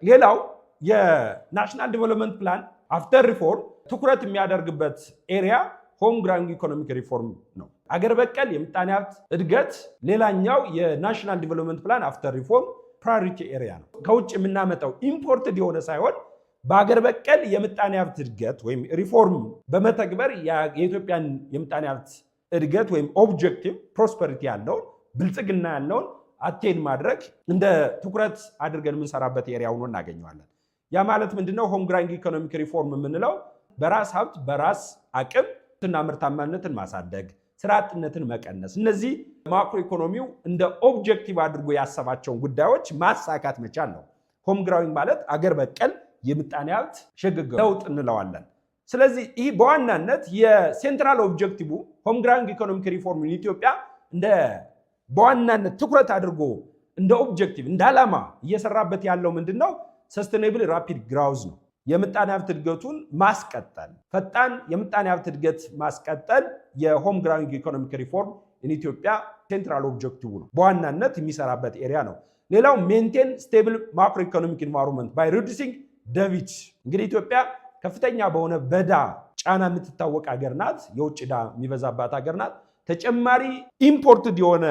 ሌላው የናሽናል ዲቨሎፕመንት ፕላን አፍተር ሪፎርም ትኩረት የሚያደርግበት ኤሪያ ሆም ግራውንድ ኢኮኖሚክ ሪፎርም ነው። አገር በቀል የምጣኔ ሀብት እድገት ሌላኛው የናሽናል ዲቨሎፕመንት ፕላን አፍተር ሪፎርም ፕራዮሪቲ ኤሪያ ነው። ከውጭ የምናመጣው ኢምፖርትድ የሆነ ሳይሆን በአገር በቀል የምጣኔ ሀብት እድገት ወይም ሪፎርም በመተግበር የኢትዮጵያን የምጣኔ ሀብት እድገት ወይም ኦብጀክቲቭ ፕሮስፐሪቲ ያለውን ብልጽግና ያለውን አቴን ማድረግ እንደ ትኩረት አድርገን የምንሰራበት ኤሪያ ሆኖ እናገኘዋለን። ያ ማለት ምንድነው? ሆም ግራውንድ ኢኮኖሚክ ሪፎርም የምንለው በራስ ሀብት በራስ አቅም እና ምርታማነትን ማሳደግ፣ ስራ አጥነትን መቀነስ፣ እነዚህ ማክሮ ኢኮኖሚው እንደ ኦብጀክቲቭ አድርጎ ያሰባቸውን ጉዳዮች ማሳካት መቻል ነው። ሆም ግራውንድ ማለት አገር በቀል የምጣኔ ሀብት ሽግግር ለውጥ እንለዋለን። ስለዚህ ይህ በዋናነት የሴንትራል ኦብጀክቲቭ ሆም ግራውንድ ኢኮኖሚክ ሪፎርም ኢትዮጵያ እንደ በዋናነት ትኩረት አድርጎ እንደ ኦብጀክቲቭ እንደ ዓላማ እየሰራበት ያለው ምንድነው? ሰስቴኔብል ራፒድ ግሮውዝ ነው። የምጣኔ ሀብት እድገቱን ማስቀጠል፣ ፈጣን የምጣኔ ሀብት እድገት ማስቀጠል የሆም ግራውንድ ኢኮኖሚክ ሪፎርም ኢትዮጵያ ሴንትራል ኦብጀክቲቭ ነው። በዋናነት የሚሰራበት ኤሪያ ነው። ሌላው ሜንቴን ስቴብል ማክሮ ኢኮኖሚክ ኢንቫይሮንመንት ባይ ሪዱሲንግ ደቢት። እንግዲህ ኢትዮጵያ ከፍተኛ በሆነ በዕዳ ጫና የምትታወቅ ሀገር ናት። የውጭ ዕዳ የሚበዛባት ሀገር ናት። ተጨማሪ ኢምፖርትድ የሆነ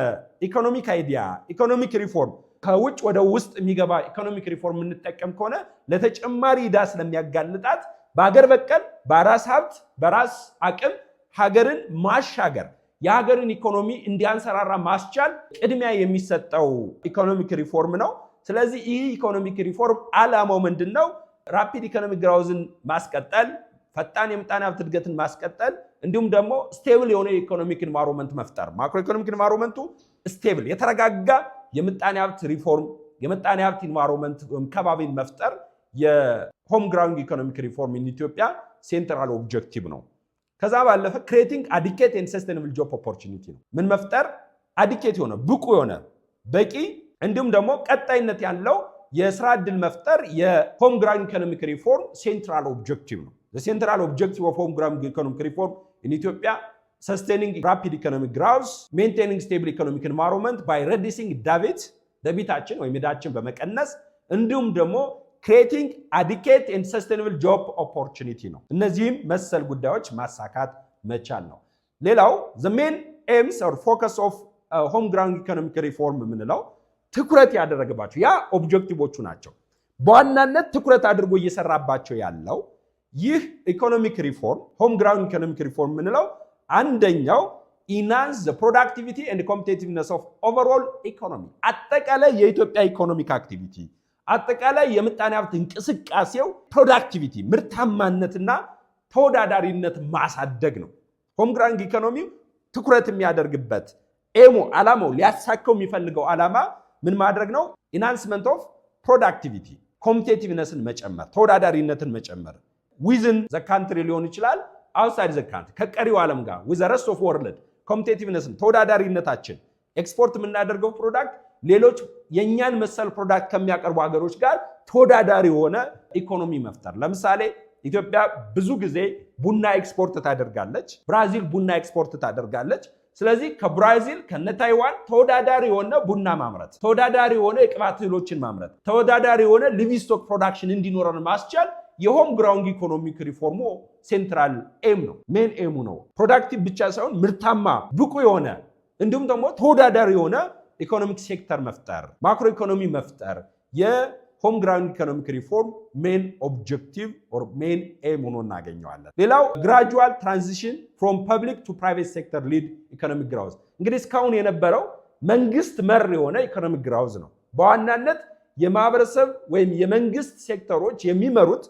ኢኮኖሚክ አይዲያ ኢኮኖሚክ ሪፎርም ከውጭ ወደ ውስጥ የሚገባ ኢኮኖሚክ ሪፎርም የምንጠቀም ከሆነ ለተጨማሪ ዕዳ ስለሚያጋልጣት በሀገር በቀል በራስ ሀብት በራስ አቅም ሀገርን ማሻገር የሀገርን ኢኮኖሚ እንዲያንሰራራ ማስቻል ቅድሚያ የሚሰጠው ኢኮኖሚክ ሪፎርም ነው። ስለዚህ ይህ ኢኮኖሚክ ሪፎርም ዓላማው ምንድነው? ራፒድ ኢኮኖሚክ ግሮውዝን ማስቀጠል፣ ፈጣን የምጣኔ ሀብት እድገትን ማስቀጠል፣ እንዲሁም ደግሞ ስቴብል የሆነ ኢኮኖሚክ ኢንቫይሮንመንት መፍጠር። ማክሮ ኢኮኖሚክ ኢንቫይሮንመንቱ ስቴብል የተረጋጋ የምጣኔ ሀብት ሪፎርም የምጣኔ ሀብት ኢንቫይሮንመንት ከባቢን መፍጠር የሆም ግራውንድ ኢኮኖሚክ ሪፎርም ኢትዮጵያ ሴንትራል ኦብጀክቲቭ ነው። ከዛ ባለፈ ክሬቲንግ አዲኬት ኤንድ ሰስቴኔብል ጆብ ኦፖርቹኒቲ ነው። ምን መፍጠር? አዲኬት የሆነ ብቁ የሆነ በቂ እንዲሁም ደግሞ ቀጣይነት ያለው የስራ ዕድል መፍጠር የሆም ግራውንድ ኢኮኖሚክ ሪፎርም ሴንትራል ኦብጀክቲቭ ነው። ሴንትራል ኦብጀክቲቭ ኦፍ ሆም ግራውንድ ኢኮኖሚክ ሪፎርም ኢትዮጵያ sustaining rapid economic growth, maintaining stable economic environment by reducing ደቢታችን ወይም ዕዳችን በመቀነስ እንዲሁም ደግሞ creating adequate and sustainable job opportunity ነው። እነዚህም መሰል ጉዳዮች ማሳካት መቻል ነው። ሌላው the main aims or focus of home ground economic reform የምንለው ትኩረት ያደረገባቸው ያ ኦብጀክቲቮቹ ናቸው። በዋናነት ትኩረት አድርጎ እየሰራባቸው ያለው ይህ ኢኮኖሚክ ሪፎርም ሆም ግራውንድ ኢኮኖሚክ ሪፎርም የምንለው አንደኛው ኢናንስ ዘ ፕሮዳክቲቪቲ ኤንድ ኮምፒቲቲቭነስ ኦፍ ኦቨርኦል ኢኮኖሚ አጠቃላይ የኢትዮጵያ ኢኮኖሚክ አክቲቪቲ አጠቃላይ የምጣኔ ሀብት እንቅስቃሴው ፕሮዳክቲቪቲ ምርታማነትና ተወዳዳሪነት ማሳደግ ነው። ሆም ግራውንድ ኢኮኖሚ ትኩረት የሚያደርግበት ዓላማው ሊያሳካው የሚፈልገው ዓላማ ምን ማድረግ ነው? ኢናንስመንት ኦፍ ፕሮዳክቲቪቲ ኮምፒቲቲቭነስን መጨመር ተወዳዳሪነትን መጨመር ዊዝን ዘ ካንትሪ ሊሆን ይችላል outside the country ከቀሪው ዓለም ጋር with the rest of world competitiveness ተወዳዳሪነታችን ኤክስፖርት የምናደርገው ፕሮዳክት ሌሎች የኛን መሰል ፕሮዳክት ከሚያቀርቡ ሀገሮች ጋር ተወዳዳሪ የሆነ ኢኮኖሚ መፍጠር። ለምሳሌ ኢትዮጵያ ብዙ ጊዜ ቡና ኤክስፖርት ታደርጋለች፣ ብራዚል ቡና ኤክስፖርት ታደርጋለች። ስለዚህ ከብራዚል ከነታይዋን ተወዳዳሪ የሆነ ቡና ማምረት፣ ተወዳዳሪ የሆነ የቅባት እህሎችን ማምረት፣ ተወዳዳሪ የሆነ ሊቭስቶክ ፕሮዳክሽን እንዲኖረን ማስቻል የሆም ግራውንድ ኢኮኖሚክ ሪፎርሙ ሴንትራል ኤም ነው፣ ሜን ኤሙ ነው። ፕሮዳክቲቭ ብቻ ሳይሆን ምርታማ ብቁ የሆነ እንዲሁም ደግሞ ተወዳዳሪ የሆነ ኢኮኖሚክ ሴክተር መፍጠር፣ ማክሮ ኢኮኖሚ መፍጠር የሆም ግራውንድ ኢኮኖሚክ ሪፎርም ሜን ኦብጀክቲቭ ኦር ሜን ኤም ሆኖ እናገኘዋለን። ሌላው ግራጁዋል ትራንዚሽን ፍሮም ፐብሊክ ቱ ፕራይቬት ሴክተር ሊድ ኢኮኖሚክ ግራውዝ። እንግዲህ እስካሁን የነበረው መንግስት መር የሆነ ኢኮኖሚክ ግራውዝ ነው። በዋናነት የማህበረሰብ ወይም የመንግስት ሴክተሮች የሚመሩት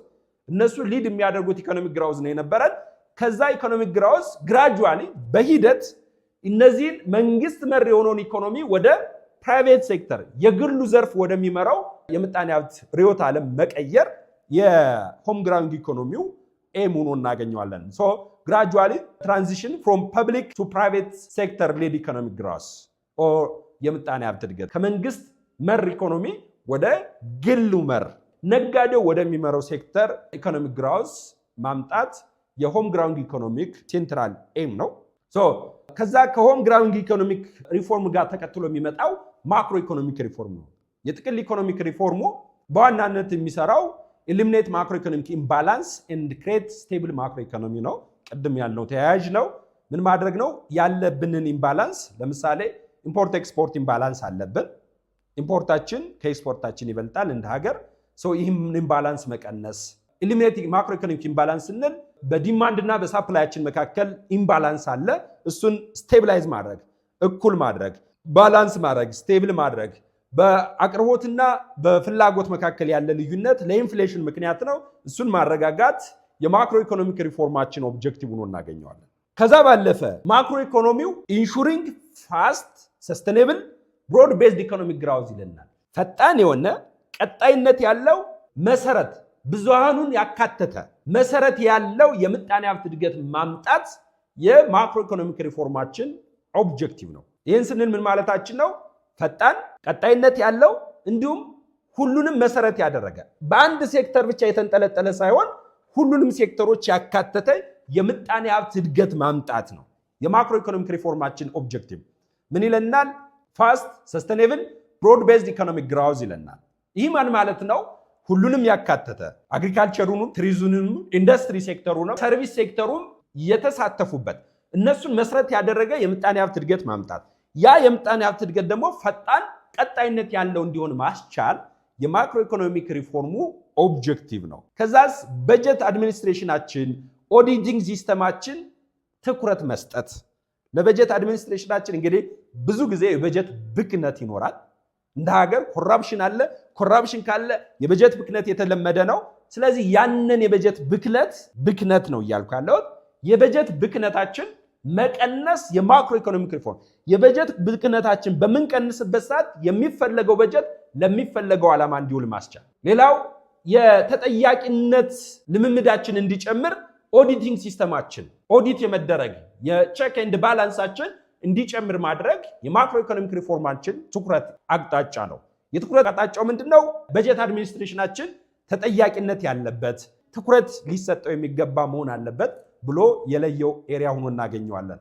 እነሱ ሊድ የሚያደርጉት ኢኮኖሚክ ግራውዝ ነው የነበረን። ከዛ ኢኮኖሚክ ግራውዝ ግራጁዋሊ በሂደት እነዚህን መንግስት መር የሆነውን ኢኮኖሚ ወደ ፕራይቬት ሴክተር የግሉ ዘርፍ ወደሚመራው የምጣኔ ሀብት ርዕዮተ ዓለም መቀየር የሆም ግራውንድ ኢኮኖሚው ኤም ሆኖ እናገኘዋለን። ሶ ግራጁዋሊ ትራንዚሽን ፍሮም ፐብሊክ ቱ ፕራይቬት ሴክተር ሊድ ኢኮኖሚክ ግራውዝ ኦር የምጣኔ ሀብት እድገት ከመንግስት መር ኢኮኖሚ ወደ ግሉ መር ነጋዴው ወደሚመራው ሴክተር ኢኮኖሚክ ግራውዝ ማምጣት የሆም ግራውንድ ኢኮኖሚክ ሴንትራል ኤም ነው። ከዛ ከሆም ግራውንድ ኢኮኖሚክ ሪፎርም ጋር ተከትሎ የሚመጣው ማክሮ ኢኮኖሚክ ሪፎርም ነው። የጥቅል ኢኮኖሚክ ሪፎርሙ በዋናነት የሚሰራው ኤሊሚኔት ማክሮ ኢኮኖሚክ ኢምባላንስ ኤንድ ክሬት ስቴብል ማክሮ ኢኮኖሚ ነው። ቅድም ያልነው ተያያዥ ነው። ምን ማድረግ ነው ያለብንን ኢምባላንስ? ለምሳሌ ኢምፖርት ኤክስፖርት ኢምባላንስ አለብን። ኢምፖርታችን ከኤክስፖርታችን ይበልጣል እንደ ሀገር። ይህም ኢምባላንስ መቀነስ። ኤሊሚኔት ማክሮ ኢኮኖሚክ ኢምባላንስ ስንል በዲማንድ እና በሳፕላያችን መካከል ኢምባላንስ አለ። እሱን ስቴብላይዝ ማድረግ፣ እኩል ማድረግ፣ ባላንስ ማድረግ፣ ስቴብል ማድረግ። በአቅርቦትና በፍላጎት መካከል ያለ ልዩነት ለኢንፍሌሽን ምክንያት ነው። እሱን ማረጋጋት የማክሮ ኢኮኖሚክ ሪፎርማችን ኦብጀክቲቭ ሆኖ እናገኘዋለን። ከዛ ባለፈ ማክሮ ኢኮኖሚው ኢንሹሪንግ ፋስት ሰስቴኔብል ብሮድ ቤዝድ ኢኮኖሚክ ግራውዝ ይለናል። ፈጣን የሆነ ቀጣይነት ያለው መሰረት፣ ብዙሃኑን ያካተተ መሰረት ያለው የምጣኔ ሀብት እድገት ማምጣት የማክሮ ኢኮኖሚክ ሪፎርማችን ኦብጀክቲቭ ነው። ይህን ስንል ምን ማለታችን ነው? ፈጣን ቀጣይነት ያለው እንዲሁም ሁሉንም መሰረት ያደረገ በአንድ ሴክተር ብቻ የተንጠለጠለ ሳይሆን ሁሉንም ሴክተሮች ያካተተ የምጣኔ ሀብት እድገት ማምጣት ነው የማክሮ ኢኮኖሚክ ሪፎርማችን ኦብጀክቲቭ። ምን ይለናል? ፋስት ሰስቴኔብል ብሮድ ቤዝድ ኢኮኖሚክ ግራውዝ ይለናል። ይህ ማን ማለት ነው? ሁሉንም ያካተተ አግሪካልቸሩንም፣ ቱሪዝሙንም፣ ኢንዱስትሪ ሴክተሩንም፣ ሰርቪስ ሴክተሩም የተሳተፉበት እነሱን መሰረት ያደረገ የምጣኔ ሀብት እድገት ማምጣት። ያ የምጣኔ ሀብት እድገት ደግሞ ፈጣን ቀጣይነት ያለው እንዲሆን ማስቻል የማክሮ ኢኮኖሚክ ሪፎርሙ ኦብጀክቲቭ ነው። ከዛስ በጀት አድሚኒስትሬሽናችን፣ ኦዲቲንግ ሲስተማችን ትኩረት መስጠት። ለበጀት አድሚኒስትሬሽናችን እንግዲህ ብዙ ጊዜ የበጀት ብክነት ይኖራል። እንደ ሀገር ኮራፕሽን አለ። ኮራፕሽን ካለ የበጀት ብክነት የተለመደ ነው። ስለዚህ ያንን የበጀት ብክነት ነው እያልኩ ያለሁት። የበጀት ብክነታችን መቀነስ የማክሮ ኢኮኖሚክ ሪፎርም። የበጀት ብክነታችን በምንቀንስበት ሰዓት የሚፈለገው በጀት ለሚፈለገው ዓላማ እንዲውል ማስቻል። ሌላው የተጠያቂነት ልምምዳችን እንዲጨምር ኦዲቲንግ ሲስተማችን ኦዲት የመደረግ የቼክ ኤንድ ባላንሳችን እንዲጨምር ማድረግ የማክሮ ኢኮኖሚክ ሪፎርማችን ትኩረት አቅጣጫ ነው። የትኩረት አቅጣጫው ምንድነው? በጀት አድሚኒስትሬሽናችን ተጠያቂነት ያለበት ትኩረት ሊሰጠው የሚገባ መሆን አለበት ብሎ የለየው ኤሪያ ሆኖ እናገኘዋለን።